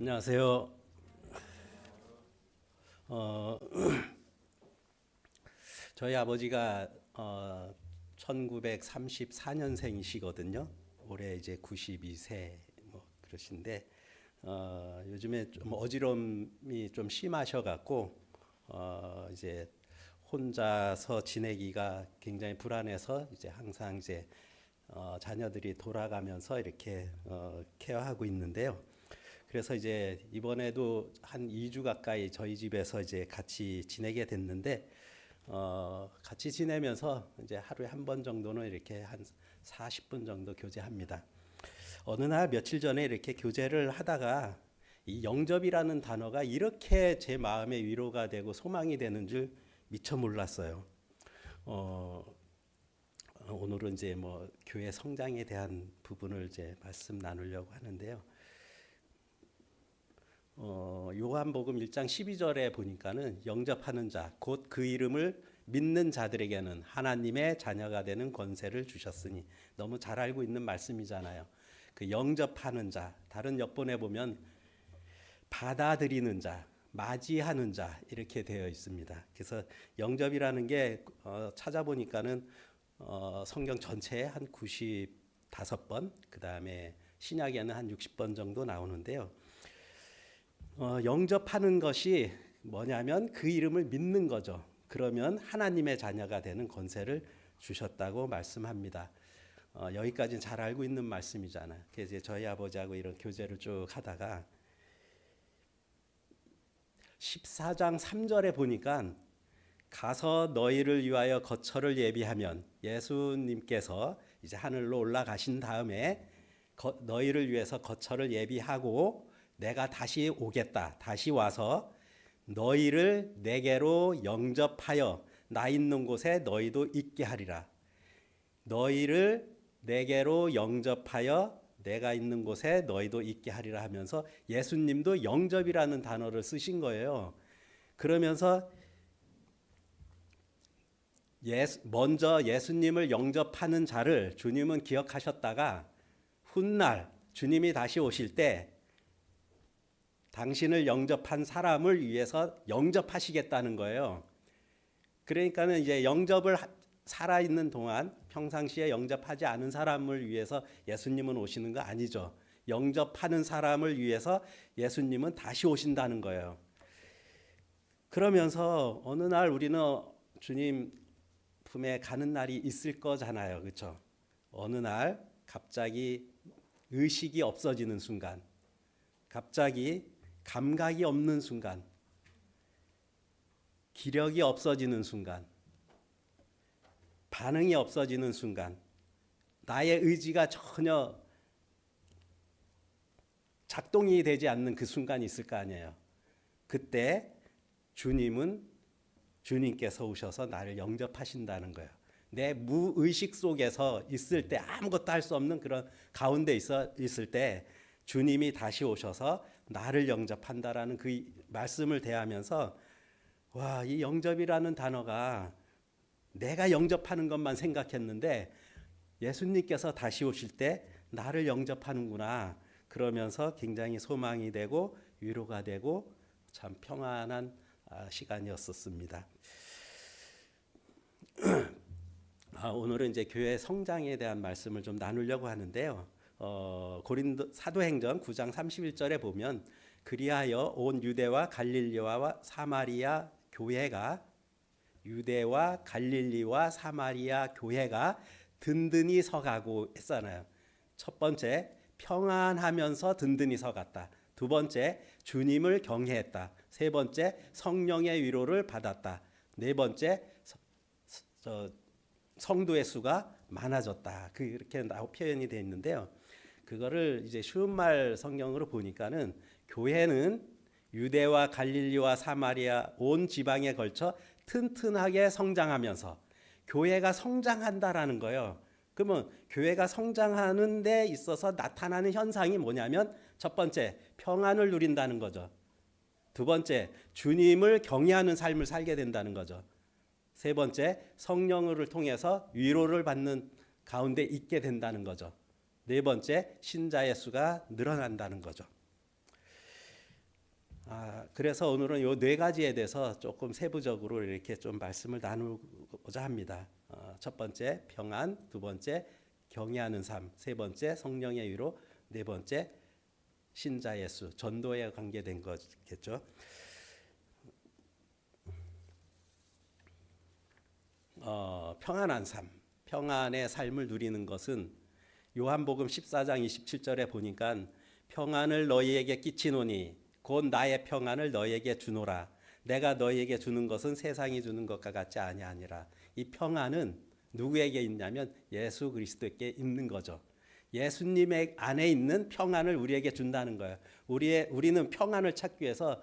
안녕하세요. 어, 저희 아버지가 1934년생이시거든요. 올해 이제 92세 뭐 그러신데 요즘에 좀 어지러움이 좀 심하셔갖고 이제 혼자서 지내기가 굉장히 불안해서 이제 항상 이제 자녀들이 돌아가면서 이렇게 케어하고 있는데요. 그래서 이제 이번에도 한 2주 가까이 저희 집에서 이제 같이 지내게 됐는데 같이 지내면서 이제 하루에 한 번 정도는 이렇게 한 40분 정도 교제합니다. 어느 날 며칠 전에 이렇게 교제를 하다가 이 영접이라는 단어가 이렇게 제 마음의 위로가 되고 소망이 되는 줄 미처 몰랐어요. 어, 오늘은 이제 뭐 교회 성장에 대한 부분을 이제 말씀 나누려고 하는데요. 요한복음 1장 12절에 보니까는 영접하는 자, 곧 그 이름을 믿는 자들에게는 하나님의 자녀가 되는 권세를 주셨으니, 너무 잘 알고 있는 말씀이잖아요. 그 영접하는 자, 다른 역본에 보면 받아들이는 자, 맞이하는 자 이렇게 되어 있습니다. 그래서 영접이라는 게 찾아보니까는 성경 전체에 한 95번, 그 다음에 신약에는 한 60번 정도 나오는데요. 영접하는 것이 뭐냐면 그 이름을 믿는 거죠. 그러면 하나님의 자녀가 되는 권세를 주셨다고 말씀합니다. 여기까지는 잘 알고 있는 말씀이잖아요. 그래서 이제 저희 아버지하고 이런 교제를 쭉 하다가 14장 3절에 보니까 가서 너희를 위하여 거처를 예비하면, 예수님께서 이제 하늘로 올라가신 다음에 너희를 위해서 거처를 예비하고 내가 다시 오겠다. 다시 와서 너희를 내게로 영접하여 나 있는 곳에 너희도 있게 하리라. 너희를 내게로 영접하여 내가 있는 곳에 너희도 있게 하리라 하면서 예수님도 영접이라는 단어를 쓰신 거예요. 그러면서 먼저 예수님을 영접하는 자를 주님은 기억하셨다가 훗날 주님이 다시 오실 때 당신을 영접한 사람을 위해서 영접하시겠다는 거예요. 그러니까는 이제 영접을 살아있는 동안 평상시에 영접하지 않은 사람을 위해서 예수님은 오시는 거 아니죠. 영접하는 사람을 위해서 예수님은 다시 오신다는 거예요. 그러면서 어느 날 우리는 주님 품에 가는 날이 있을 거잖아요. 그렇죠? 어느 날 갑자기 의식이 없어지는 순간, 갑자기 감각이 없는 순간, 기력이 없어지는 순간, 반응이 없어지는 순간, 나의 의지가 전혀 작동이 되지 않는 그 순간이 있을 거 아니에요. 그때 주님께서 오셔서 나를 영접하신다는 거예요. 내 무의식 속에서 있을 때 아무것도 할 수 없는 그런 가운데 있을 때 주님이 다시 오셔서 나를 영접한다라는 그 말씀을 대하면서 와, 이 영접이라는 단어가 내가 영접하는 것만 생각했는데 예수님께서 다시 오실 때 나를 영접하는구나. 그러면서 굉장히 소망이 되고 위로가 되고 참 평안한 시간이었었습니다. 오늘은 이제 교회 성장에 대한 말씀을 좀 나누려고 하는데요. 고린도 사도행전 9장 31절에 보면 그리하여 온 유대와 갈릴리와 사마리아 교회가 든든히 서가고 했잖아요. 첫 번째, 평안하면서 든든히 서갔다. 두 번째, 주님을 경외했다. 세 번째, 성령의 위로를 받았다. 네 번째, 성도의 수가 많아졌다. 그렇게 표현이 되어 있는데요. 그거를 이제 쉬운 말 성경으로 보니까는 교회는 유대와 갈릴리와 사마리아 온 지방에 걸쳐 튼튼하게 성장하면서 교회가 성장한다라는 거예요. 그러면 교회가 성장하는 데 있어서 나타나는 현상이 뭐냐면 첫 번째, 평안을 누린다는 거죠. 두 번째, 주님을 경외하는 삶을 살게 된다는 거죠. 세 번째, 성령을 통해서 위로를 받는 가운데 있게 된다는 거죠. 네 번째, 신자의 수가 늘어난다는 거죠. 그래서 오늘은 요 네 가지에 대해서 조금 세부적으로 이렇게 좀 말씀을 나누고자 합니다. 첫 번째 평안, 두 번째 경외하는 삶, 세 번째 성령의 위로, 네 번째 신자 예수, 전도에 관계된 거겠죠. 평안한 삶, 평안의 삶을 누리는 것은 요한복음 14장 27절에 보니까 평안을 너희에게 끼치노니 곧 나의 평안을 너희에게 주노라. 내가 너희에게 주는 것은 세상이 주는 것과 같지 아니하니라. 이 평안은 누구에게 있냐면 예수 그리스도께 있는 거죠. 예수님의 안에 있는 평안을 우리에게 준다는 거예요. 우리는 평안을 찾기 위해서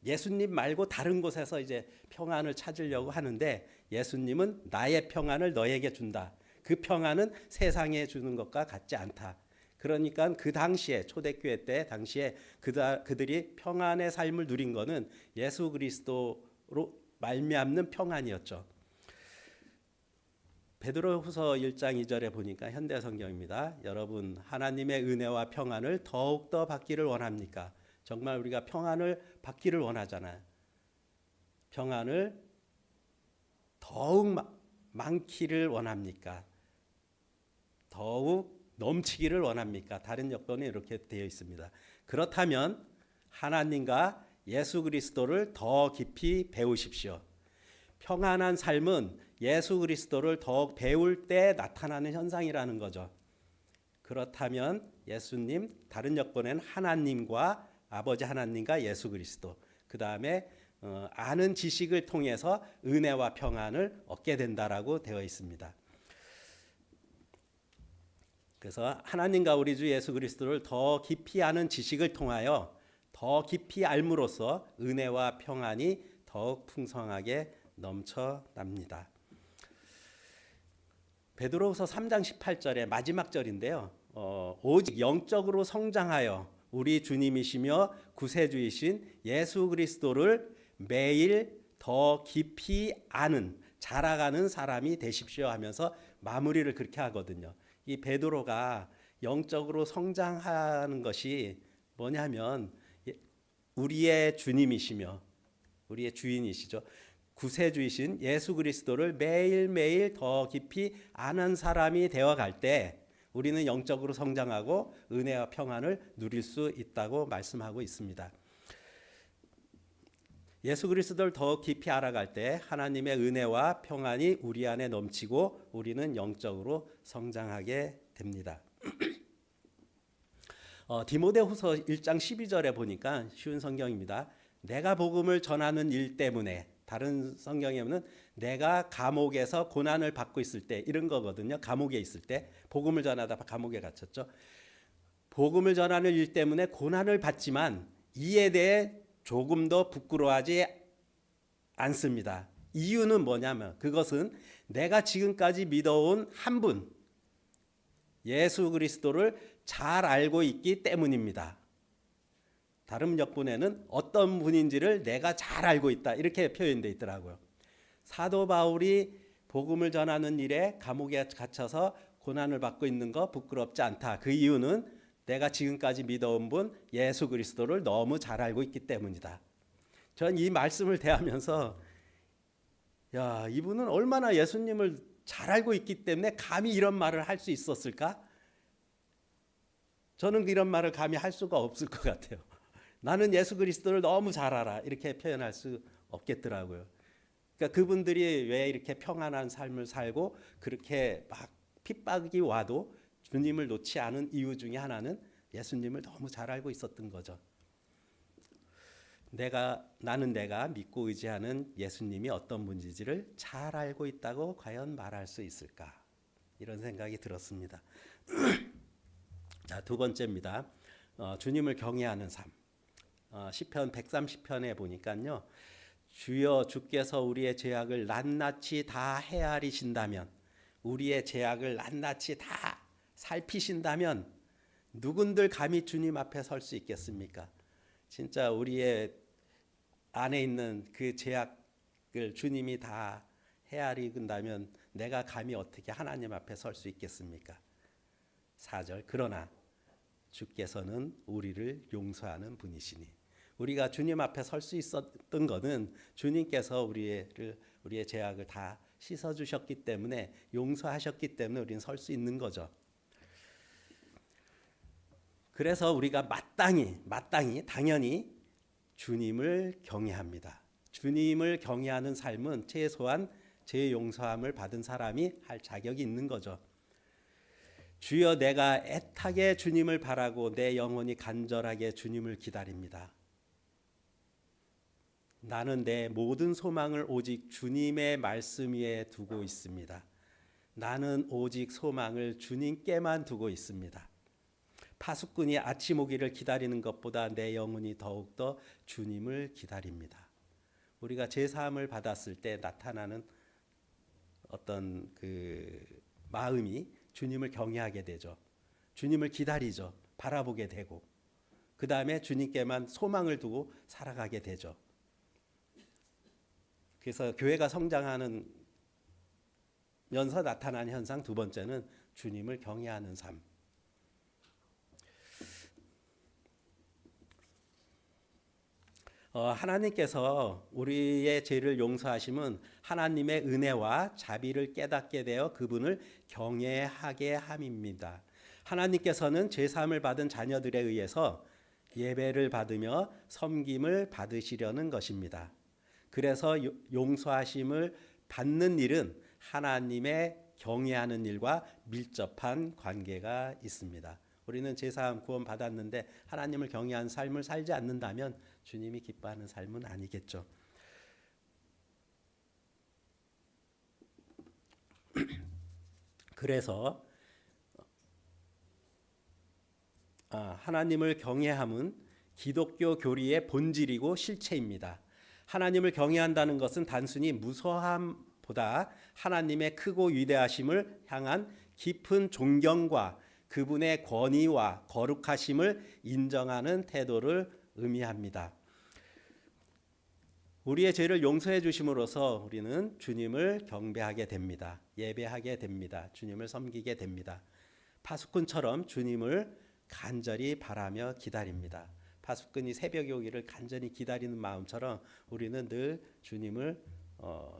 예수님 말고 다른 곳에서 이제 평안을 찾으려고 하는데 예수님은 나의 평안을 너에게 준다. 그 평안은 세상에 주는 것과 같지 않다. 그러니까 그 당시에 초대교회 때 당시에 그들이 평안의 삶을 누린 것은 예수 그리스도로 말미암는 평안이었죠. 베드로후서 1장 2절에 보니까 현대 성경입니다. 여러분 하나님의 은혜와 평안을 더욱더 받기를 원합니까? 정말 우리가 평안을 받기를 원하잖아요. 평안을 더욱 많기를 원합니까? 더욱 넘치기를 원합니까? 다른 여건에 이렇게 되어 있습니다. 그렇다면 하나님과 예수 그리스도를 더 깊이 배우십시오. 평안한 삶은 예수 그리스도를 더욱 배울 때 나타나는 현상이라는 거죠. 그렇다면 예수님, 다른 여건에는 하나님과 아버지 하나님과 예수 그리스도, 그 다음에 아는 지식을 통해서 은혜와 평안을 얻게 된다라고 되어 있습니다. 그래서 하나님과 우리 주 예수 그리스도를 더 깊이 아는 지식을 통하여 더 깊이 알므로써 은혜와 평안이 더욱 풍성하게 넘쳐납니다. 베드로후서 3장 18절의 마지막 절인데요. 오직 영적으로 성장하여 우리 주님이시며 구세주이신 예수 그리스도를 매일 더 깊이 아는 자라가는 사람이 되십시오 하면서 마무리를 그렇게 하거든요. 이 베드로가 영적으로 성장하는 것이 뭐냐면 우리의 주님이시며 우리의 주인이시죠. 구세주이신 예수 그리스도를 매일매일 더 깊이 아는 사람이 되어갈 때 우리는 영적으로 성장하고 은혜와 평안을 누릴 수 있다고 말씀하고 있습니다. 예수 그리스도를 더 깊이 알아갈 때 하나님의 은혜와 평안이 우리 안에 넘치고 우리는 영적으로 성장하게 됩니다. 디모데후서 1장 12절에 보니까 쉬운 성경입니다. 내가 복음을 전하는 일 때문에, 다른 성경에 보면 내가 감옥에서 고난을 받고 있을 때 이런 거거든요. 감옥에 있을 때 복음을 전하다 감옥에 갇혔죠. 복음을 전하는 일 때문에 고난을 받지만 이에 대해 조금 더 부끄러워하지 않습니다. 이유는 뭐냐면 그것은 내가 지금까지 믿어온 한 분, 예수 그리스도를 잘 알고 있기 때문입니다. 다른 역본에는 어떤 분인지를 내가 잘 알고 있다 이렇게 표현되어 있더라고요. 사도 바울이 복음을 전하는 일에 감옥에 갇혀서 고난을 받고 있는 거 부끄럽지 않다. 그 이유는 내가 지금까지 믿어온 분 예수 그리스도를 너무 잘 알고 있기 때문이다. 전 이 말씀을 대하면서 야, 이분은 얼마나 예수님을 잘 알고 있기 때문에 감히 이런 말을 할 수 있었을까? 저는 이런 말을 감히 할 수가 없을 것 같아요. 나는 예수 그리스도를 너무 잘 알아 이렇게 표현할 수 없겠더라고요. 그러니까 그분들이 왜 이렇게 평안한 삶을 살고 그렇게 막 핍박이 와도 주님을 놓지 않은 이유 중에 하나는 예수님을 너무 잘 알고 있었던 거죠. 나는 내가 믿고 의지하는 예수님이 어떤 분인지를 잘 알고 있다고 과연 말할 수 있을까? 이런 생각이 들었습니다. 자, 두 번째입니다. 주님을 경외하는 삶. 시편 130편에 보니까요. 주여 주께서 우리의 죄악을 낱낱이 다 헤아리신다면, 우리의 죄악을 낱낱이 다 살피신다면 누군들 감히 주님 앞에 설 수 있겠습니까? 진짜 우리의 안에 있는 그 죄악을 주님이 다 헤아리신다면 내가 감히 어떻게 하나님 앞에 설 수 있겠습니까? 4절 그러나 주께서는 우리를 용서하는 분이시니 우리가 주님 앞에 설 수 있었던 것은 주님께서 우리의 죄악을 다 씻어 주셨기 때문에, 용서하셨기 때문에 우리는 설 수 있는 거죠. 그래서 우리가 마땅히 당연히 주님을 경외합니다. 주님을 경외하는 삶은 최소한 죄 용서함을 받은 사람이 할 자격이 있는 거죠. 주여, 내가 애타게 주님을 바라고 내 영혼이 간절하게 주님을 기다립니다. 나는 내 모든 소망을 오직 주님의 말씀 위에 두고 있습니다. 나는 오직 소망을 주님께만 두고 있습니다. 파수꾼이 아침 오기를 기다리는 것보다 내 영혼이 더욱더 주님을 기다립니다. 우리가 제사함을 받았을 때 나타나는 어떤 그 마음이 주님을 경외하게 되죠. 주님을 기다리죠. 바라보게 되고, 그 다음에 주님께만 소망을 두고 살아가게 되죠. 그래서 교회가 성장하는 면서 나타나는 현상 두 번째는 주님을 경외하는 삶. 하나님께서 우리의 죄를 용서하심은 하나님의 은혜와 자비를 깨닫게 되어 그분을 경외하게 함입니다. 하나님께서는 제사함을 받은 자녀들에 의해서 예배를 받으며 섬김을 받으시려는 것입니다. 그래서 용서하심을 받는 일은 하나님의 경외하는 일과 밀접한 관계가 있습니다. 우리는 제사함 구원 받았는데 하나님을 경외하는 삶을 살지 않는다면 주님이 기뻐하는 삶은 아니겠죠. 그래서 하나님을 경외함은 기독교 교리의 본질이고 실체입니다. 하나님을 경외한다는 것은 단순히 무서함보다 하나님의 크고 위대하심을 향한 깊은 존경과 그분의 권위와 거룩하심을 인정하는 태도를 의미합니다. 우리의 죄를 용서해 주심으로써 우리는 주님을 경배하게 됩니다. 예배하게 됩니다. 주님을 섬기게 됩니다. 파수꾼처럼 주님을 간절히 바라며 기다립니다. 파수꾼이 새벽에 오기를 간절히 기다리는 마음처럼 우리는 늘 주님을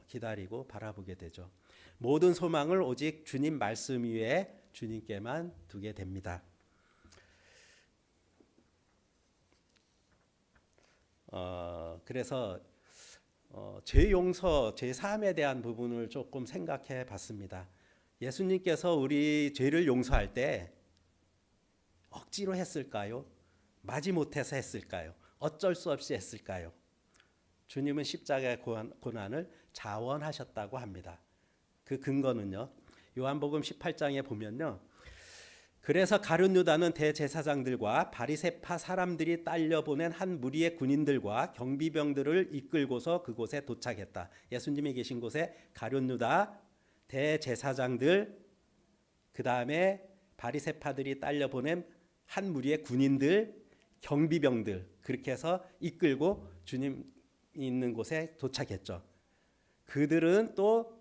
기다리고 바라보게 되죠. 모든 소망을 오직 주님 말씀 위에 주님께만 두게 됩니다. 그래서 죄 용서, 죄 사함에 대한 부분을 조금 생각해 봤습니다. 예수님께서 우리 죄를 용서할 때 억지로 했을까요? 마지못해서 했을까요? 어쩔 수 없이 했을까요? 주님은 십자가의 고난을 자원하셨다고 합니다. 그 근거는요, 요한복음 18장에 보면요, 그래서 가룟 유다는 대제사장들과 바리새파 사람들이 딸려 보낸 한 무리의 군인들과 경비병들을 이끌고서 그곳에 도착했다. 예수님이 계신 곳에 가룟 유다, 대제사장들, 그 다음에 바리새파들이 딸려 보낸 한 무리의 군인들, 경비병들, 그렇게 해서 이끌고 주님 있는 곳에 도착했죠. 그들은 또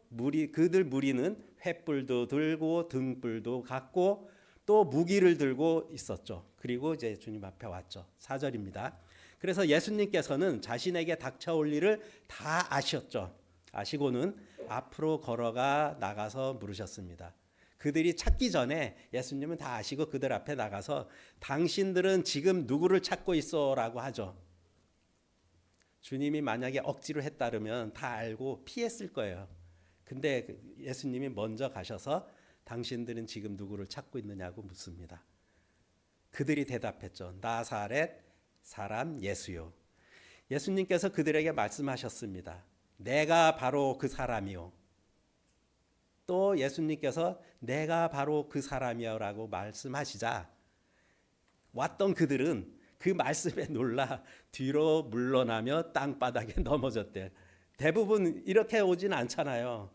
그들 무리는 횃불도 들고 등불도 갖고 또 무기를 들고 있었죠. 그리고 이제 주님 앞에 왔죠. 4절입니다. 그래서 예수님께서는 자신에게 닥쳐올 일을 다 아셨죠. 아시고는 앞으로 걸어가 나가서 물으셨습니다. 그들이 찾기 전에 예수님은 다 아시고 그들 앞에 나가서 당신들은 지금 누구를 찾고 있어? 라고 하죠. 주님이 만약에 억지로 했다면 다 알고 피했을 거예요. 근데 예수님이 먼저 가셔서 당신들은 지금 누구를 찾고 있느냐고 묻습니다. 그들이 대답했죠. 나사렛 사람 예수요. 예수님께서 그들에게 말씀하셨습니다. 내가 바로 그 사람이요. 또 예수님께서 내가 바로 그 사람이요 라고 말씀하시자 왔던 그들은 그 말씀에 놀라 뒤로 물러나며 땅바닥에 넘어졌대요. 대부분 이렇게 오진 않잖아요.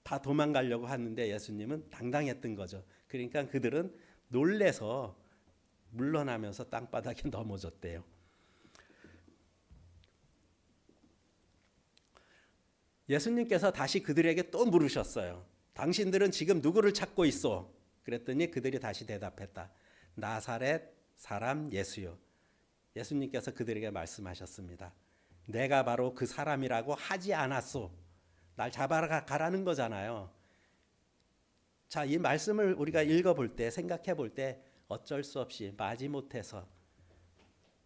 다 도망가려고 하는데 예수님은 당당했던 거죠. 그러니까 그들은 놀래서 물러나면서 땅바닥에 넘어졌대요. 예수님께서 다시 그들에게 또 물으셨어요. 당신들은 지금 누구를 찾고 있어? 그랬더니 그들이 다시 대답했다. 나사렛 사람 예수요. 예수님께서 그들에게 말씀하셨습니다. 내가 바로 그 사람이라고 하지 않았소. 날 잡아라 가라는 거잖아요. 자, 이 말씀을 우리가 읽어볼 때, 생각해 볼 때 어쩔 수 없이 마지못해서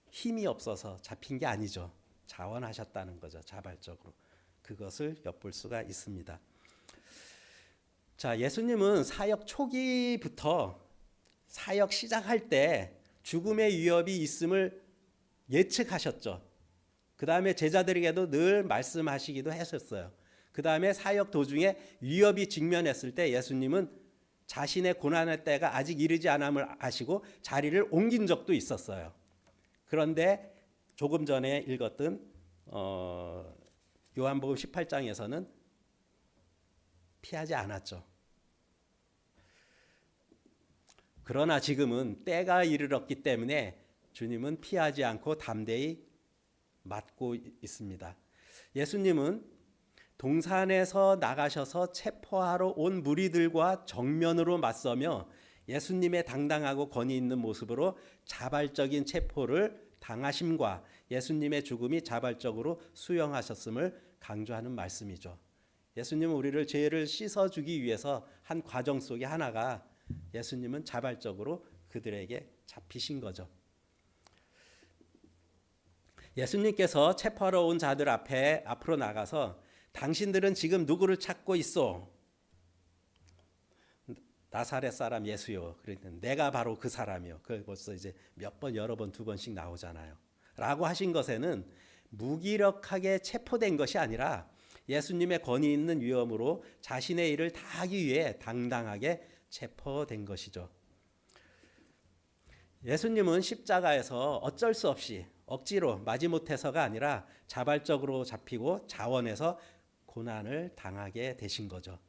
힘이 없어서 잡힌 게 아니죠. 자원하셨다는 거죠. 자발적으로. 그것을 엿볼 수가 있습니다. 자, 예수님은 사역 초기부터 사역 시작할 때 죽음의 위협이 있음을 예측하셨죠. 그 다음에 제자들에게도 늘 말씀하시기도 했었어요. 그 다음에 사역 도중에 위협이 직면했을 때 예수님은 자신의 고난의 때가 아직 이르지 않음을 아시고 자리를 옮긴 적도 있었어요. 그런데 조금 전에 읽었던 요한복음 18장에서는 피하지 않았죠. 그러나 지금은 때가 이르렀기 때문에 주님은 피하지 않고 담대히 맡고 있습니다. 예수님은 동산에서 나가셔서 체포하러 온 무리들과 정면으로 맞서며 예수님의 당당하고 권위 있는 모습으로 자발적인 체포를 당하심과 예수님의 죽음이 자발적으로 수용하셨음을 강조하는 말씀이죠. 예수님은 우리를 죄를 씻어주기 위해서 한 과정 속에 하나가 예수님은 자발적으로 그들에게 잡히신 거죠. 예수님께서 체포하러 온 자들 앞으로 나가서 당신들은 지금 누구를 찾고 있어? 나사렛 사람 예수요. 그랬더니 내가 바로 그 사람이요. 그 벌써 이제 몇 번, 여러 번, 두 번씩 나오잖아요. 라고 하신 것에는 무기력하게 체포된 것이 아니라 예수님의 권위 있는 위엄으로 자신의 일을 다하기 위해 당당하게 체포된 것이죠. 예수님은 십자가에서 어쩔 수 없이 억지로 마지못해서가 아니라 자발적으로 잡히고 자원해서 고난을 당하게 되신 거죠.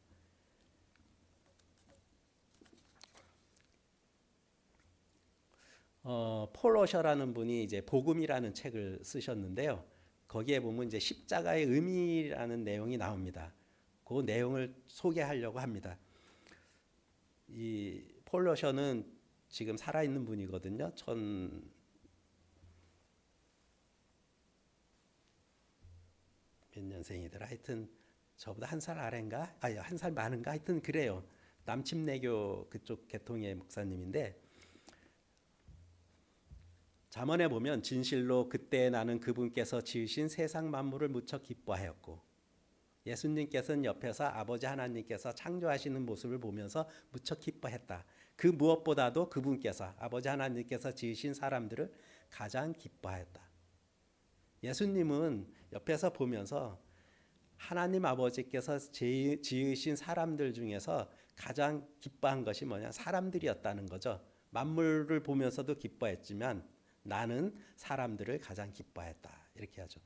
폴 워셔라는 분이 이제 복음이라는 책을 쓰셨는데요. 거기에 보면 이제 십자가의 의미라는 내용이 나옵니다. 그 내용을 소개하려고 합니다. 이 폴 워셔는 지금 살아있는 분이거든요. 몇 년생이더라. 하여튼 저보다 한 살 아래인가? 한 살 많은가? 하여튼 그래요. 남침내교 그쪽 계통의 목사님인데 잠언에 보면 진실로 그때 나는 그분께서 지으신 세상 만물을 무척 기뻐하였고 예수님께서는 옆에서 아버지 하나님께서 창조하시는 모습을 보면서 무척 기뻐했다. 그 무엇보다도 그분께서 아버지 하나님께서 지으신 사람들을 가장 기뻐하였다. 예수님은 옆에서 보면서 하나님 아버지께서 지으신 사람들 중에서 가장 기뻐한 것이 뭐냐? 사람들이었다는 거죠. 만물을 보면서도 기뻐했지만 나는 사람들을 가장 기뻐했다. 이렇게 하죠.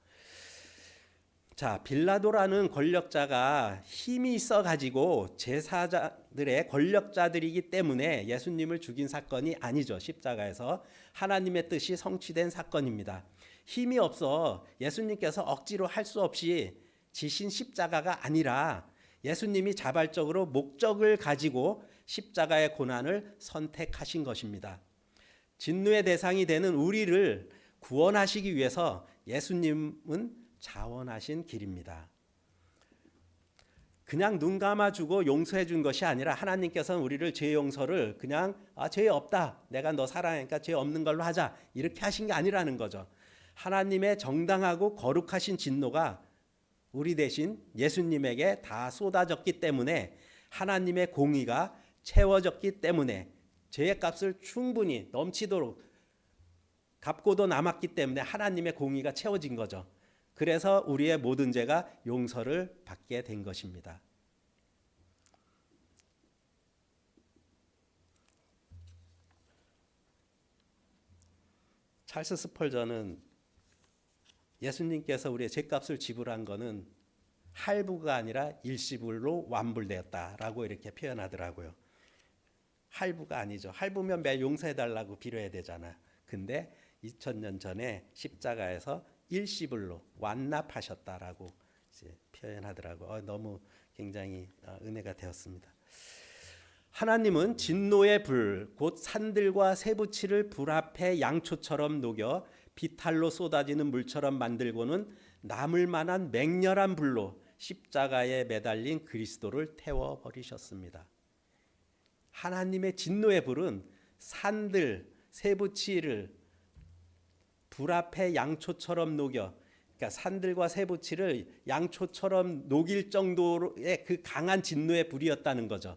자, 빌라도라는 권력자가 힘이 있어가지고 제사장들의 권력자들이기 때문에 예수님을 죽인 사건이 아니죠. 십자가에서 하나님의 뜻이 성취된 사건입니다. 힘이 없어 예수님께서 억지로 할 수 없이 지신 십자가가 아니라 예수님이 자발적으로 목적을 가지고 십자가의 고난을 선택하신 것입니다. 진노의 대상이 되는 우리를 구원하시기 위해서 예수님은 자원하신 길입니다. 그냥 눈 감아주고 용서해 준 것이 아니라 하나님께서는 우리를 죄 용서를 그냥 죄 없다. 내가 너 사랑하니까 죄 없는 걸로 하자. 이렇게 하신 게 아니라는 거죠. 하나님의 정당하고 거룩하신 진노가 우리 대신 예수님에게 다 쏟아졌기 때문에 하나님의 공의가 채워졌기 때문에 죄의 값을 충분히 넘치도록 갚고도 남았기 때문에 하나님의 공의가 채워진 거죠. 그래서 우리의 모든 죄가 용서를 받게 된 것입니다. 찰스 스펄전은 예수님께서 우리의 죄값을 지불한 것은 할부가 아니라 일시불로 완불되었다라고 이렇게 표현하더라고요. 할부가 아니죠. 할부면 매일 용서해달라고 빌어야 되잖아. 근데 2000년 전에 십자가에서 일시불로 완납하셨다라고 이제 표현하더라고요. 너무 굉장히 은혜가 되었습니다. 하나님은 진노의 불, 곧 산들과 쇠붙이를 불 앞에 양초처럼 녹여 비탈로 쏟아지는 물처럼 만들고는 남을 만한 맹렬한 불로 십자가에 매달린 그리스도를 태워 버리셨습니다. 하나님의 진노의 불은 산들, 세부치를 불 앞에 양초처럼 녹여, 그러니까 산들과 세부치를 양초처럼 녹일 정도의 그 강한 진노의 불이었다는 거죠.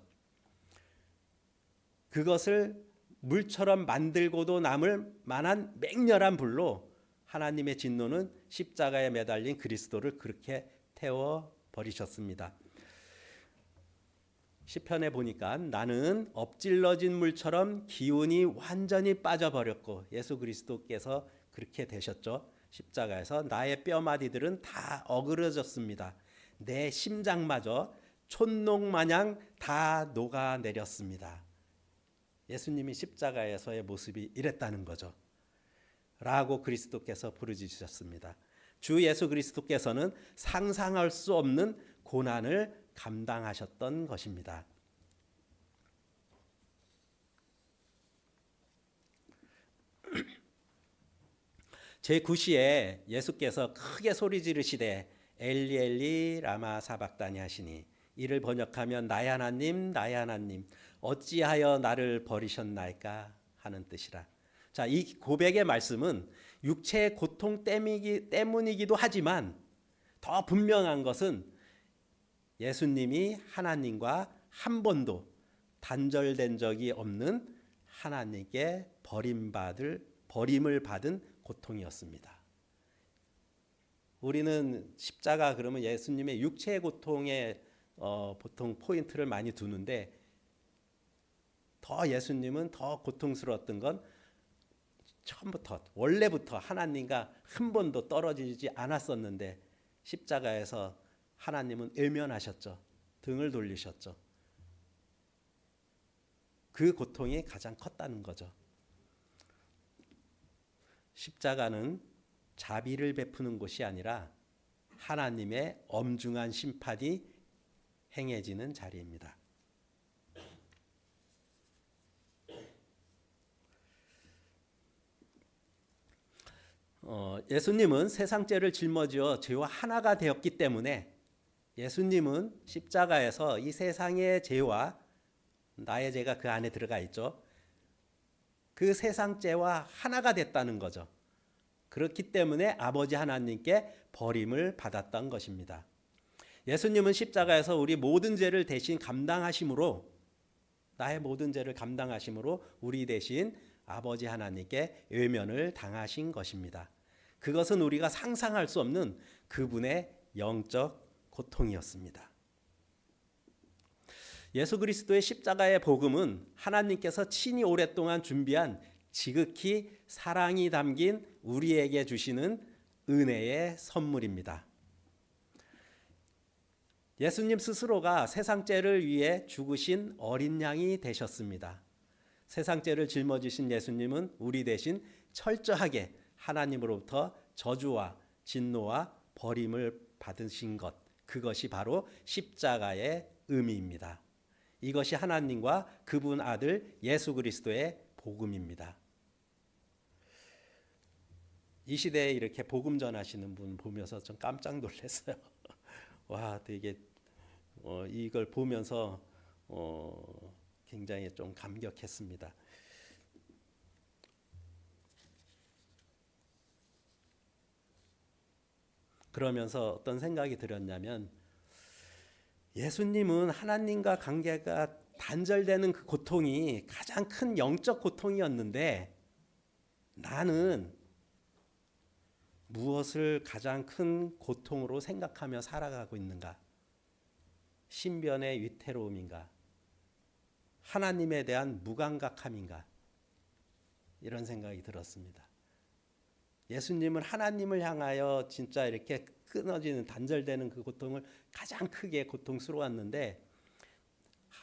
그것을 물처럼 만들고도 남을 만한 맹렬한 불로 하나님의 진노는 십자가에 매달린 그리스도를 그렇게 태워 버리셨습니다. 시편에 보니까 나는 엎질러진 물처럼 기운이 완전히 빠져버렸고, 예수 그리스도께서 그렇게 되셨죠. 십자가에서 나의 뼈마디들은 다 어그러졌습니다. 내 심장마저 촛농마냥 다 녹아내렸습니다. 예수님이 십자가에서의 모습이 이랬다는 거죠. 라고 그리스도께서 부르짖으셨습니다. 주 예수 그리스도께서는 상상할 수 없는 고난을 감당하셨던 것입니다. 제9시에 예수께서 크게 소리 지르시되 엘리 엘리 라마 사박다니 하시니, 이를 번역하면 나의 하나님 나의 하나님 어찌하여 나를 버리셨나이까 하는 뜻이라. 자, 이 고백의 말씀은 육체의 고통 때문이기도 하지만 더 분명한 것은 예수님이 하나님과 한 번도 단절된 적이 없는 하나님께 버림을 받은 고통이었습니다. 우리는 십자가 그러면 예수님의 육체의 고통에 보통 포인트를 많이 두는데, 더 예수님은 더 고통스러웠던 건 처음부터 원래부터 하나님과 한 번도 떨어지지 않았었는데 십자가에서 하나님은 외면하셨죠. 등을 돌리셨죠. 그 고통이 가장 컸다는 거죠. 십자가는 자비를 베푸는 곳이 아니라 하나님의 엄중한 심판이 행해지는 자리입니다. 예수님은 세상 죄를 짊어지어 죄와 하나가 되었기 때문에 예수님은 십자가에서 이 세상의 죄와 나의 죄가 그 안에 들어가 있죠. 그 세상 죄와 하나가 됐다는 거죠. 그렇기 때문에 아버지 하나님께 버림을 받았던 것입니다. 예수님은 십자가에서 우리 모든 죄를 대신 감당하심으로, 나의 모든 죄를 감당하심으로 우리 대신 아버지 하나님께 외면을 당하신 것입니다. 그것은 우리가 상상할 수 없는 그분의 영적 고통이었습니다. 예수 그리스도의 십자가의 복음은 하나님께서 친히 오랫동안 준비한 지극히 사랑이 담긴 우리에게 주시는 은혜의 선물입니다. 예수님 스스로가 세상 죄를 위해 죽으신 어린 양이 되셨습니다. 세상 죄를 짊어지신 예수님은 우리 대신 철저하게 하나님으로부터 저주와 진노와 버림을 받으신 것, 그것이 바로 십자가의 의미입니다. 이것이 하나님과 그분 아들 예수 그리스도의 복음입니다. 이 시대에 이렇게 복음 전하시는 분 보면서 좀 깜짝 놀랐어요. 와, 되게 이걸 보면서 굉장히 좀 감격했습니다. 그러면서 어떤 생각이 들었냐면, 예수님은 하나님과 관계가 단절되는 그 고통이 가장 큰 영적 고통이었는데, 나는 무엇을 가장 큰 고통으로 생각하며 살아가고 있는가? 신변의 위태로움인가? 하나님에 대한 무감각함인가? 이런 생각이 들었습니다. 예수님은 하나님을 향하여 진짜 이렇게 끊어지는, 단절되는 그 고통을 가장 크게 고통스러웠는데,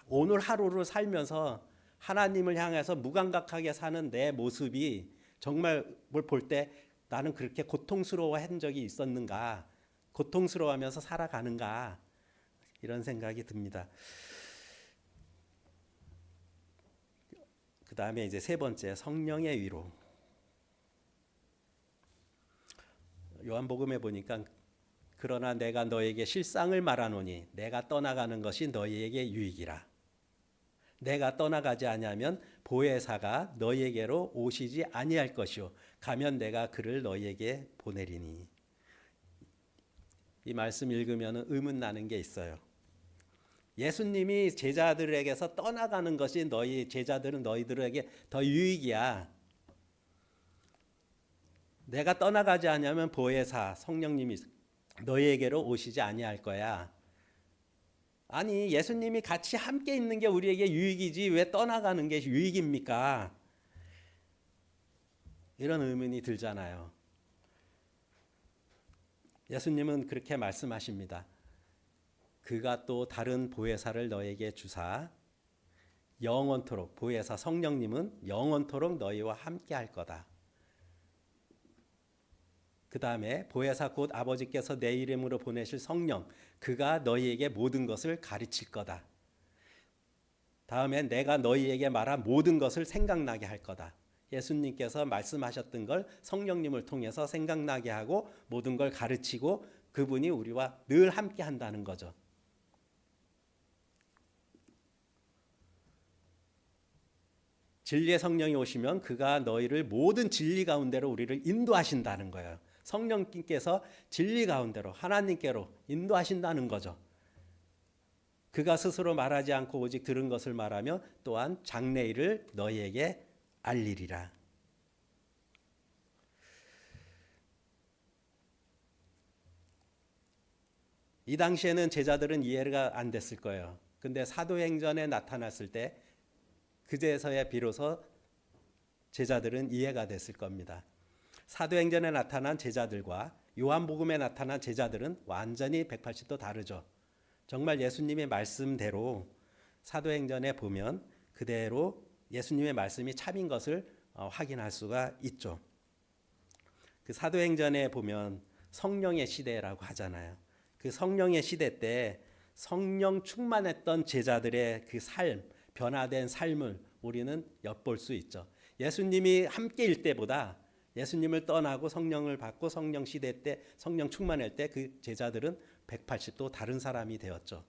오늘 하루를 살면서 하나님을 향해서 무감각하게 사는 내 모습이 정말 뭘 볼 때 나는 그렇게 고통스러워한 적이 있었는가, 고통스러워하면서 살아가는가, 이런 생각이 듭니다. 그 다음에 이제 세 번째, 성령의 위로. 요한복음에 보니까 그러나 내가 너에게 실상을 말하노니 내가 떠나가는 것이 너희에게 유익이라. 내가 떠나가지 아니하면 보혜사가 너희에게로 오시지 아니할 것이요 가면 내가 그를 너희에게 보내리니. 이 말씀 읽으면 의문 나는 게 있어요. 예수님이 제자들에게서 떠나가는 것이 너희 제자들은 너희들에게 더 유익이야. 내가 떠나가지 않으면 보혜사 성령님이 너희에게로 오시지 아니할 거야. 아니 예수님이 같이 함께 있는 게 우리에게 유익이지 왜 떠나가는 게 유익입니까? 이런 의문이 들잖아요. 예수님은 그렇게 말씀하십니다. 그가 또 다른 보혜사를 너에게 주사 영원토록 보혜사 성령님은 영원토록 너희와 함께 할 거다. 그 다음에 보혜사 곧 아버지께서 내 이름으로 보내실 성령 그가 너희에게 모든 것을 가르칠 거다. 다음에 내가 너희에게 말한 모든 것을 생각나게 할 거다. 예수님께서 말씀하셨던 걸 성령님을 통해서 생각나게 하고 모든 걸 가르치고 그분이 우리와 늘 함께 한다는 거죠. 진리의 성령이 오시면 그가 너희를 모든 진리 가운데로 우리를 인도하신다는 거예요. 성령님께서 진리 가운데로 하나님께로 인도하신다는 거죠. 그가 스스로 말하지 않고 오직 들은 것을 말하며 또한 장래일을 너희에게 알리리라. 이 당시에는 제자들은 이해가 안 됐을 거예요. 근데 사도행전에 나타났을 때 그제서야 비로소 제자들은 이해가 됐을 겁니다. 사도행전에 나타난 제자들과 요한복음에 나타난 제자들은 완전히 180도 다르죠. 정말 예수님의 말씀대로 사도행전에 보면 그대로 예수님의 말씀이 참인 것을 확인할 수가 있죠. 그 사도행전에 보면 성령의 시대라고 하잖아요. 그 성령의 시대 때 성령 충만했던 제자들의 그 삶, 변화된 삶을 우리는 엿볼 수 있죠. 예수님이 함께일 때보다 예수님을 떠나고 성령을 받고 성령 시대 때 성령 충만할 때 그 제자들은 180도 다른 사람이 되었죠.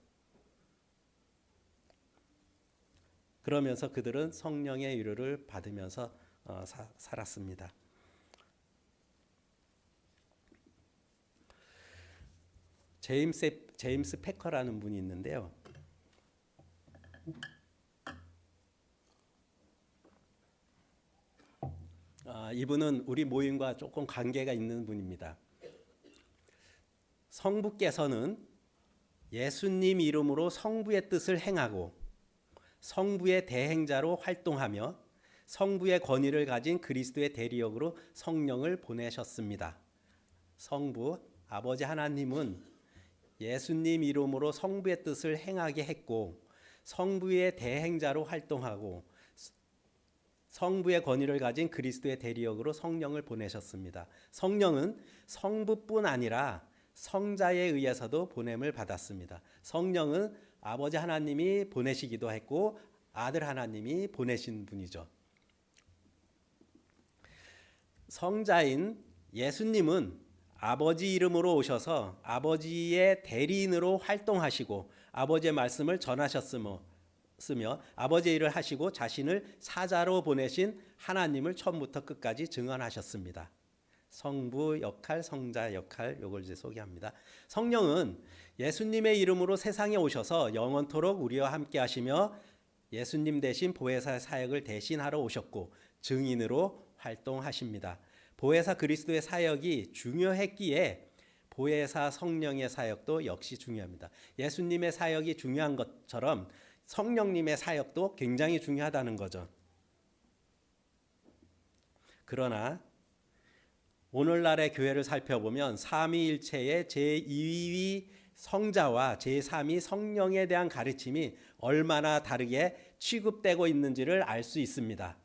그러면서 그들은 성령의 위로를 받으면서 살았습니다. 제임스 패커라는 분이 있는데요. 이분은 우리 모임과 조금 관계가 있는 분입니다. 성부께서는 예수님 이름으로 성부의 뜻을 행하고 성부의 대행자로 활동하며 성부의 권위를 가진 그리스도의 대리역으로 성령을 보내셨습니다. 성부, 아버지 하나님은 예수님 이름으로 성부의 뜻을 행하게 했고 성부의 대행자로 활동하고 성부의 권위를 가진 그리스도의 대리역으로 성령을 보내셨습니다. 성령은 성부뿐 아니라 성자에 의해서도 보냄을 받았습니다. 성령은 아버지 하나님이 보내시기도 했고 아들 하나님이 보내신 분이죠. 성자인 예수님은 아버지 이름으로 오셔서 아버지의 대리인으로 활동하시고 아버지의 말씀을 전하셨으며 아버지의 일을 하시고 자신을 사자로 보내신 하나님을 처음부터 끝까지 증언하셨습니다. 성부 역할, 성자 역할, 요걸 이제 소개합니다. 성령은 예수님의 이름으로 세상에 오셔서 영원토록 우리와 함께 하시며 예수님 대신 보혜사 사역을 대신하러 오셨고 증인으로 활동하십니다. 보혜사 그리스도의 사역이 중요했기에 보혜사 성령의 사역도 역시 중요합니다. 예수님의 사역이 중요한 것처럼 성령님의 사역도 굉장히 중요하다는 거죠. 그러나 오늘날의 교회를 살펴보면 삼위일체의 제2위 성자와 제3위 성령에 대한 가르침이 얼마나 다르게 취급되고 있는지를 알 수 있습니다.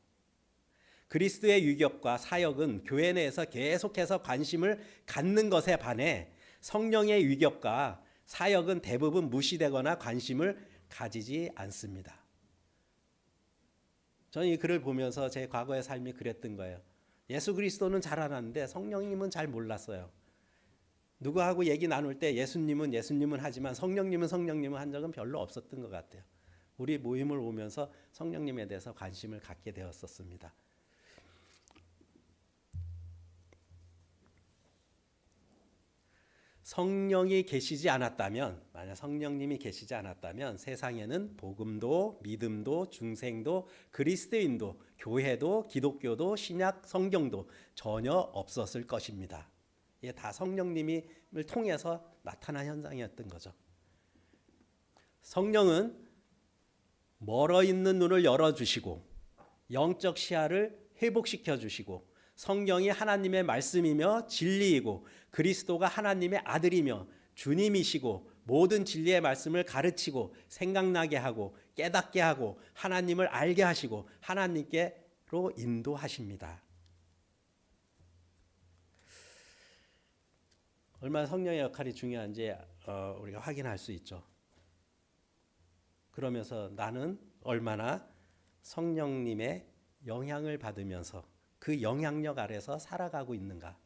그리스도의 유격과 사역은 교회 내에서 계속해서 관심을 갖는 것에 반해 성령의 유격과 사역은 대부분 무시되거나 관심을 가지지 않습니다. 저는 이 글을 보면서 제 과거의 삶이 그랬던 거예요. 예수 그리스도는 잘 알았는데 성령님은 잘 몰랐어요. 누구하고 얘기 나눌 때 예수님은 하지만 성령님은 한 적은 별로 없었던 것 같아요. 우리 모임을 오면서 성령님에 대해서 관심을 갖게 되었었습니다. 성령이 계시지 않았다면, 만약 성령님이 계시지 않았다면 세상에는 복음도, 믿음도, 중생도, 그리스도인도, 교회도, 기독교도, 신약, 성경도 전혀 없었을 것입니다. 이게 다 성령님을 통해서 나타난 현상이었던 거죠. 성령은 멀어 있는 눈을 열어주시고 영적 시야를 회복시켜 주시고 성경이 하나님의 말씀이며 진리이고 그리스도가 하나님의 아들이며 주님이시고 모든 진리의 말씀을 가르치고 생각나게 하고 깨닫게 하고 하나님을 알게 하시고 하나님께로 인도하십니다. 얼마나 성령의 역할이 중요한지 우리가 확인할 수 있죠. 그러면서 나는 얼마나 성령님의 영향을 받으면서 그 영향력 아래서 살아가고 있는가.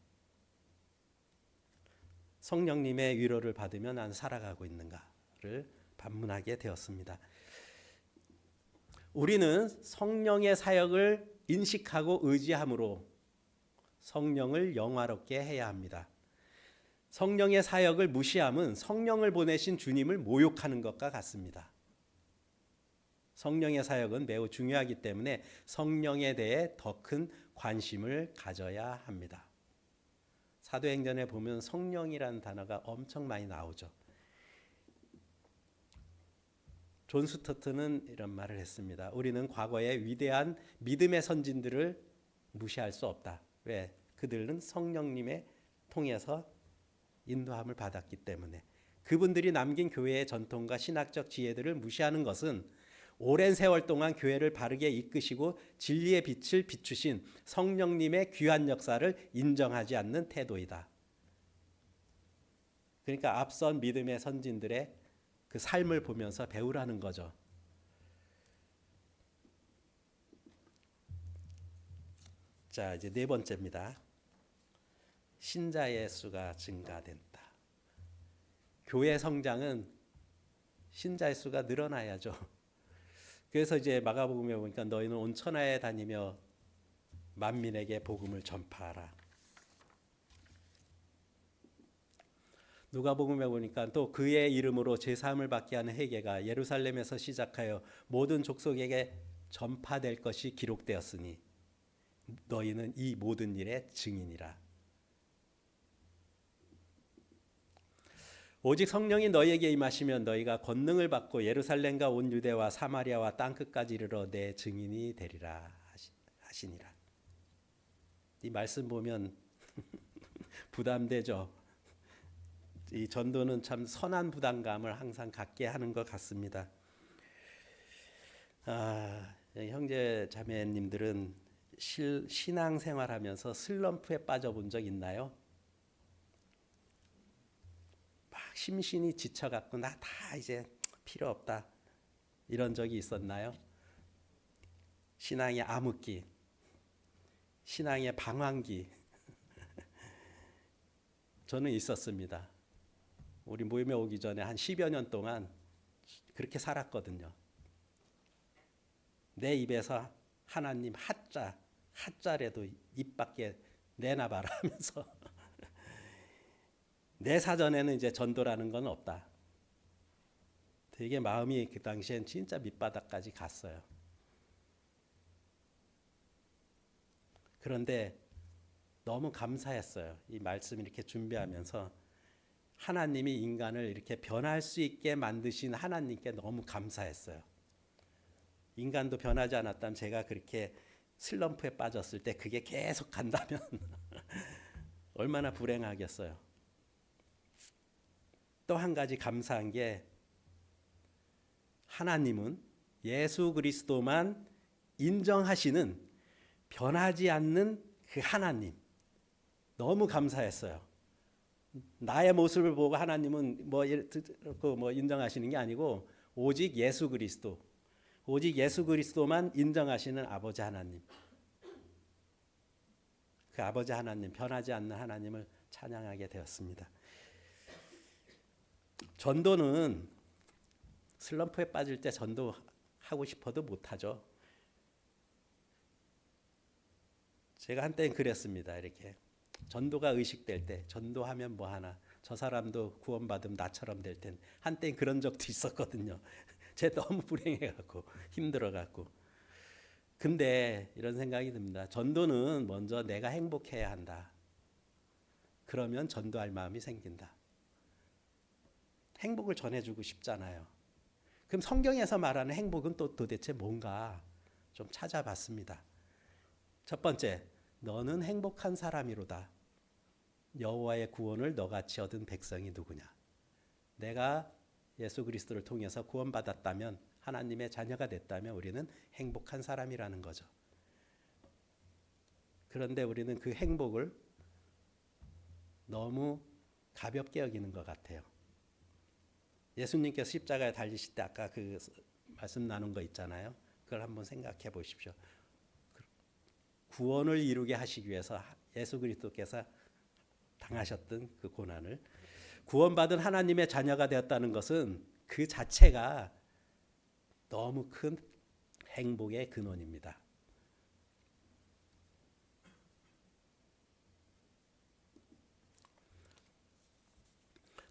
성령님의 위로를 받으며 난 살아가고 있는가를 반문하게 되었습니다. 우리는 성령의 사역을 인식하고 의지함으로 성령을 영화롭게 해야 합니다. 성령의 사역을 무시함은 성령을 보내신 주님을 모욕하는 것과 같습니다. 성령의 사역은 매우 중요하기 때문에 성령에 대해 더 큰 관심을 가져야 합니다. 사도행전에 보면 성령이라는 단어가 엄청 많이 나오죠. 존 스토트는 이런 말을 했습니다. 우리는 과거의 위대한 믿음의 선진들을 무시할 수 없다. 왜? 그들은 성령님의 통해서 인도함을 받았기 때문에. 그분들이 남긴 교회의 전통과 신학적 지혜들을 무시하는 것은 오랜 세월 동안 교회를 바르게 이끄시고 진리의 빛을 비추신 성령님의 귀한 역사를 인정하지 않는 태도이다. 그러니까 앞선 믿음의 선진들의 그 삶을 보면서 배우라는 거죠. 자, 이제 네 번째입니다. 신자의 수가 증가된다. 교회 성장은 신자의 수가 늘어나야죠. 그래서 이제 마가복음에 보니까 너희는 온 천하에 다니며 만민에게 복음을 전파하라. 누가복음에 보니까 또 그의 이름으로 제사함을 받게 하는 회개가 예루살렘에서 시작하여 모든 족속에게 전파될 것이 기록되었으니 너희는 이 모든 일의 증인이라. 오직 성령이 너희에게 임하시면 너희가 권능을 받고 예루살렘과 온 유대와 사마리아와 땅끝까지 이르러 내 증인이 되리라 하시니라. 이 말씀 보면 부담되죠. 이 전도는 참 선한 부담감을 항상 갖게 하는 것 같습니다. 형제 자매님들은 신앙생활하면서 슬럼프에 빠져본 적 있나요? 심신이 지쳐갖고 나 다 이제 필요 없다 이런 적이 있었나요? 신앙의 암흑기, 신앙의 방황기 저는 있었습니다. 우리 모임에 오기 전에 한 10여 년 동안 그렇게 살았거든요. 내 입에서 하나님 하자라도 입 밖에 내놔봐라 하면서 내 사전에는 이제 전도라는 건 없다. 되게 마음이 그 당시엔 진짜 밑바닥까지 갔어요. 그런데 너무 감사했어요. 이 말씀 이렇게 준비하면서 하나님이 인간을 이렇게 변할 수 있게 만드신 하나님께 너무 감사했어요. 인간도 변하지 않았다면 제가 그렇게 슬럼프에 빠졌을 때 그게 계속 간다면 얼마나 불행하겠어요. 또 한 가지 감사한 게 하나님은 예수 그리스도만 인정하시는 변하지 않는 그 하나님 너무 감사했어요. 나의 모습을 보고 하나님은 뭐 인정하시는 게 아니고 오직 예수 그리스도만 인정하시는 아버지 하나님. 그 아버지 하나님 변하지 않는 하나님을 찬양하게 되었습니다. 전도는 슬럼프에 빠질 때 전도하고 싶어도 못하죠. 제가 한때는 그랬습니다. 이렇게 전도가 의식될 때 전도하면 뭐하나, 저 사람도 구원받으면 나처럼 될 텐데, 한때는 그런 적도 있었거든요. 제가 너무 불행해갖고 힘들어갖고. 근데 이런 생각이 듭니다. 전도는 먼저 내가 행복해야 한다. 그러면 전도할 마음이 생긴다. 행복을 전해주고 싶잖아요. 그럼 성경에서 말하는 행복은 또 도대체 뭔가 좀 찾아봤습니다. 첫 번째, 너는 행복한 사람이로다. 여호와의 구원을 너같이 얻은 백성이 누구냐. 내가 예수 그리스도를 통해서 구원받았다면, 하나님의 자녀가 됐다면 우리는 행복한 사람이라는 거죠. 그런데 우리는 그 행복을 너무 가볍게 여기는 것 같아요. 예수님께서 십자가에 달리실 때 아까 그 말씀 나눈 거 있잖아요. 그걸 한번 생각해 보십시오. 구원을 이루게 하시기 위해서 예수 그리스도께서 당하셨던 그 고난을, 구원받은 하나님의 자녀가 되었다는 것은 그 자체가 너무 큰 행복의 근원입니다.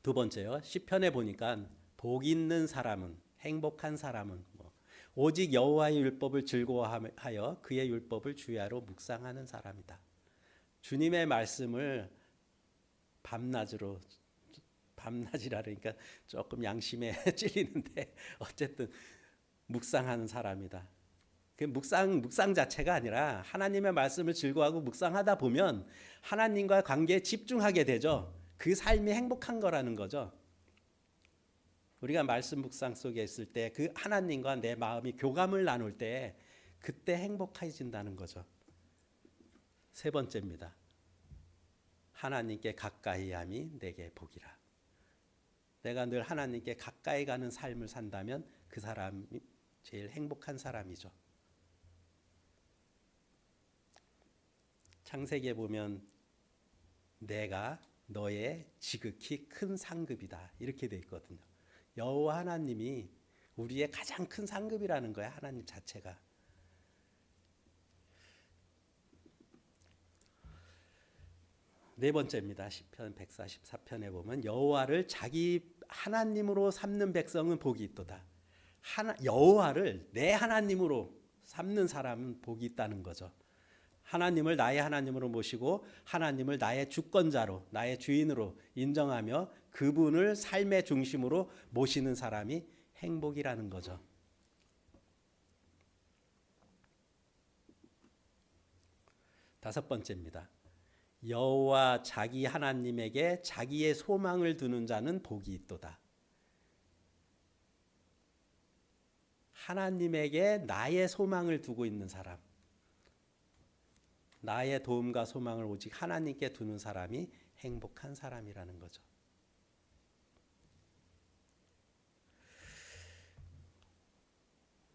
두 번째요. 시편에 보니까 복 있는 사람은, 행복한 사람은 오직 여호와의 율법을 즐거워하여 그의 율법을 주야로 묵상하는 사람이다. 주님의 말씀을 밤낮이라 그러니까 조금 양심에 찔리는데 어쨌든 묵상하는 사람이다. 그 묵상 자체가 아니라 하나님의 말씀을 즐거워하고 묵상하다 보면 하나님과 관계에 집중하게 되죠. 그 삶이 행복한 거라는 거죠. 우리가 말씀 묵상 속에 있을 때 그 하나님과 내 마음이 교감을 나눌 때 그때 행복해진다는 거죠. 세 번째입니다. 하나님께 가까이 함이 내게 복이라. 내가 늘 하나님께 가까이 가는 삶을 산다면 그 사람이 제일 행복한 사람이죠. 창세기에 보면 내가 너의 지극히 큰 상급이다 이렇게 돼 있거든요. 여호와 하나님이 우리의 가장 큰 상급이라는 거야. 하나님 자체가. 네 번째입니다. 시편 144편에 보면 여호와를 자기 하나님으로 삼는 백성은 복이 있도다. 여호와를 내 하나님으로 삼는 사람은 복이 있다는 거죠. 하나님을 나의 하나님으로 모시고 하나님을 나의 주권자로, 나의 주인으로 인정하며 그분을 삶의 중심으로 모시는 사람이 행복이라는 거죠. 다섯 번째입니다. 여호와 자기 하나님에게 자기의 소망을 두는 자는 복이 있도다. 하나님에게 나의 소망을 두고 있는 사람, 나의 도움과 소망을 오직 하나님께 두는 사람이 행복한 사람이라는 거죠.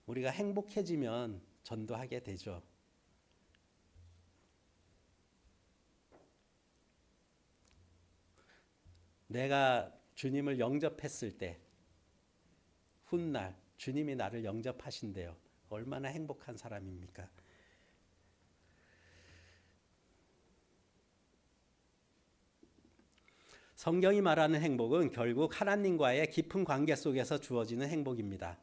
우리가 행복해지면 전도하게 되죠. 내가 주님을 영접했을 때 훗날 주님이 나를 영접하신대요. 얼마나 행복한 사람입니까? 성경이 말하는 행복은 결국 하나님과의 깊은 관계 속에서 주어지는 행복입니다.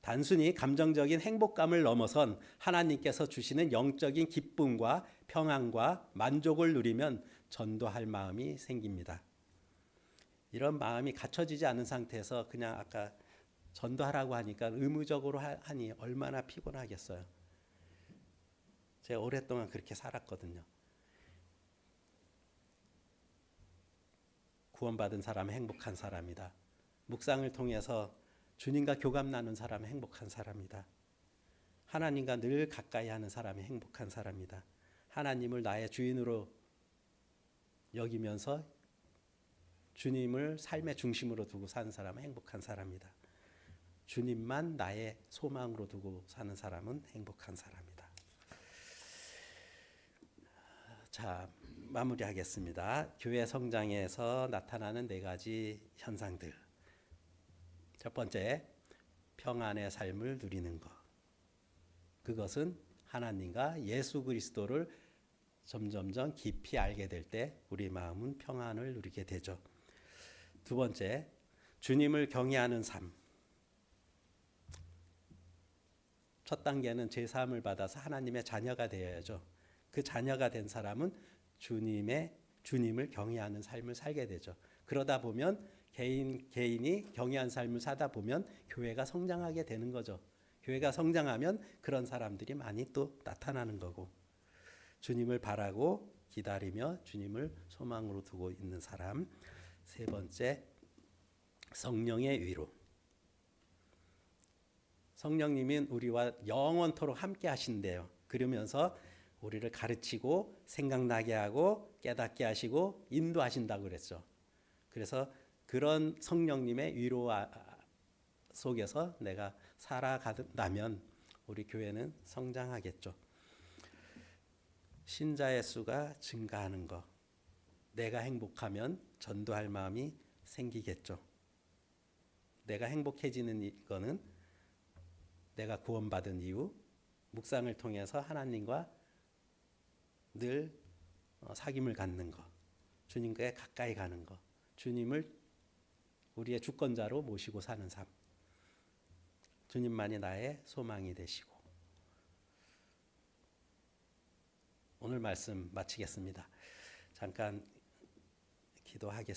단순히 감정적인 행복감을 넘어선 하나님께서 주시는 영적인 기쁨과 평안과 만족을 누리면 전도할 마음이 생깁니다. 이런 마음이 갖춰지지 않은 상태에서 그냥 아까 전도하라고 하니까 의무적으로 하니 얼마나 피곤하겠어요. 제가 오랫동안 그렇게 살았거든요. 구원받은 사람은 행복한 사람이다. 묵상을 통해서 주님과 교감 나눈 사람은 행복한 사람이다. 하나님과 늘 가까이 하는 사람이 행복한 사람이다. 하나님을 나의 주인으로 여기면서 주님을 삶의 중심으로 두고 사는 사람은 행복한 사람이다. 주님만 나의 소망으로 두고 사는 사람은 행복한 사람이다. 자, 마무리하겠습니다. 교회 성장에서 나타나는 네 가지 현상들. 첫 번째, 평안의 삶을 누리는 것. 그것은 하나님과 예수 그리스도를 점점점 깊이 알게 될 때 우리 마음은 평안을 누리게 되죠. 두 번째, 주님을 경외하는 삶. 첫 단계는 제사함을 받아서 하나님의 자녀가 되어야죠. 그 자녀가 된 사람은 주님을 경외하는 삶을 살게 되죠. 그러다 보면 개인이 경외한 삶을 사다 보면 교회가 성장하게 되는 거죠. 교회가 성장하면 그런 사람들이 많이 또 나타나는 거고, 주님을 바라고 기다리며 주님을 소망으로 두고 있는 사람. 세 번째, 성령의 위로. 성령님은 우리와 영원토록 함께 하신대요. 그러면서 우리를 가르치고 생각나게 하고 깨닫게 하시고 인도하신다고 그랬죠. 그래서 그런 성령님의 위로 속에서 내가 살아간다면 우리 교회는 성장하겠죠. 신자의 수가 증가하는 것. 내가 행복하면 전도할 마음이 생기겠죠. 내가 행복해지는 이거는 내가 구원받은 이후 묵상을 통해서 하나님과 늘 사귐을 갖는 것, 주님께 가까이 가는 것, 주님을 우리의 주권자로 모시고 사는 삶. 주님만이 나의 소망이 되시고. 오늘 말씀 마치겠습니다. 잠깐 기도하겠습니다.